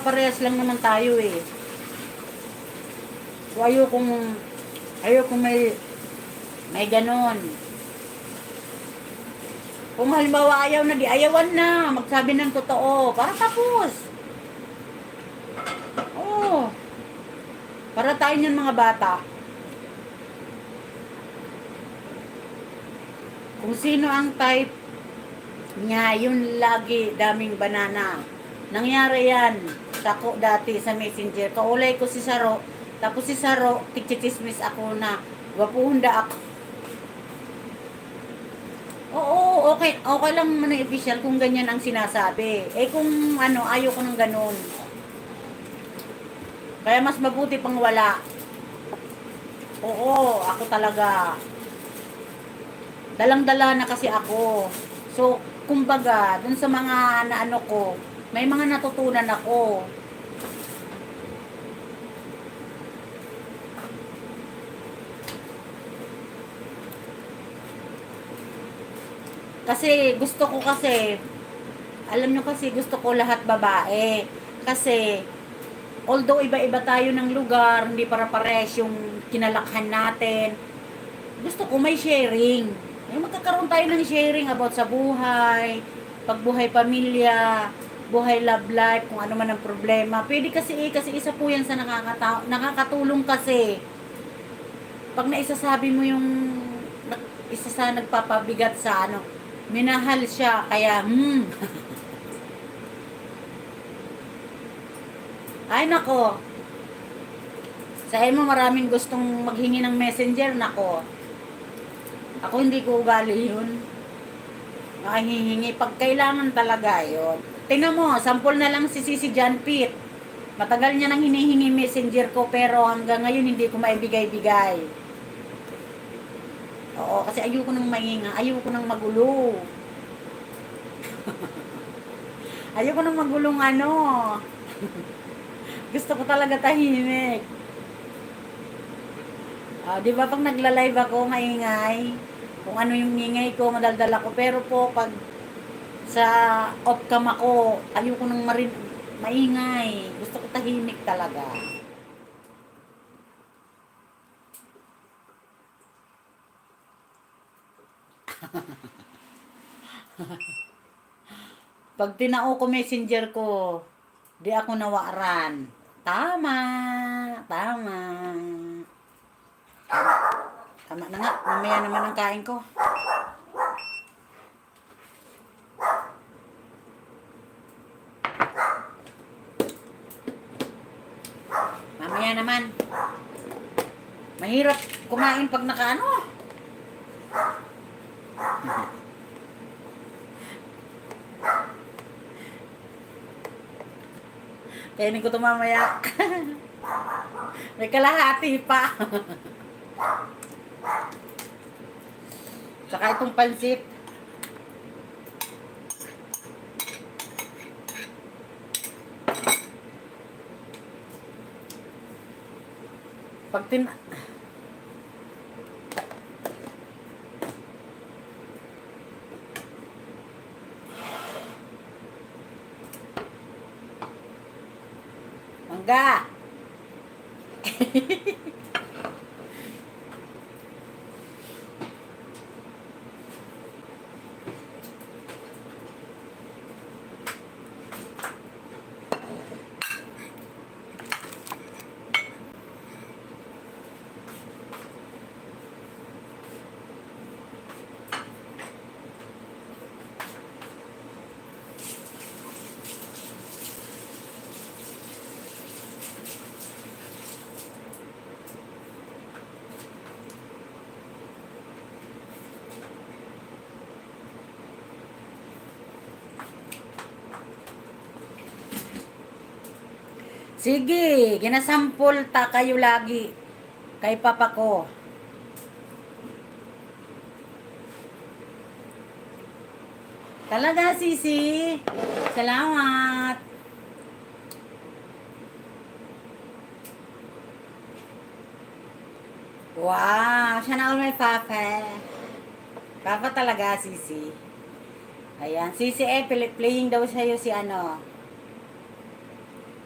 pare-parehas lang naman tayo eh. So ayokong may ganon. Kung halimbawa ayaw na, di ayawan na. Magsabi ng totoo. Para tapos. Oo. Para tayo niyan mga bata. Kung sino ang type niya, yun lagi daming banana. Nangyari yan sa ko dati sa Messenger. Kaulay ko si Saro. Tapos si Saro, tigchichismis ako na wapunda ako. Oo, okay, okay lang man ang official kung ganyan ang sinasabi. Eh kung ano, ayoko ng ganun. Kaya mas mabuti pang wala. Oo, ako talaga. Dalang-dala na kasi ako. So, kumbaga, dun sa mga naano ko, may mga natutunan ako. Kasi gusto ko kasi, alam nyo kasi gusto ko lahat babae. Kasi, although iba-iba tayo ng lugar, hindi para-pares yung kinalakhan natin, gusto ko may sharing. May magkakaroon tayo ng sharing about sa buhay, pagbuhay pamilya, buhay love life, kung ano man ang problema. Pwede kasi isa po yan sa nakakatulong kasi. Pag naisasabi mo yung isa sa nagpapabigat sa ano, minahal siya, kaya, Ay, nako. Sa mo maraming gustong maghingi ng messenger, nako. Ako hindi ko ugali yun. Nakahihingi. Pag kailangan talaga yun. Tingnan mo, sample na lang si John Pitt. Matagal niya nang hinihingi messenger ko, pero hanggang ngayon hindi ko maibigay-bigay. Oo, kasi ayoko nang mainga, ayoko nang magulo. Ayoko nang magulong ano. Gusto ko talaga tahimik. Di ba pag nagla-live ako, maingay? Kung ano yung ingay ko, madaldal ako. Pero po, pag sa off cam ako, ayoko nang maingay. Gusto ko tahimik talaga. Pag tinao ko messenger ko, di ako nawaran. Tama. Tama. Tama na nga. Mamaya naman ang kain ko. Mamaya naman. Mahirap kumain pag nakaano. Kainin ko ito mamaya. May kalahati pa. Saka itong pansit. Pag Mangga. Sige, ginasampol ta kayo lagi kay papa ko. Talaga, Sisi. Salamat. Wow, siya na all may papa. Papa talaga, Sisi. Ayan, Sisi playing daw sa'yo si ano,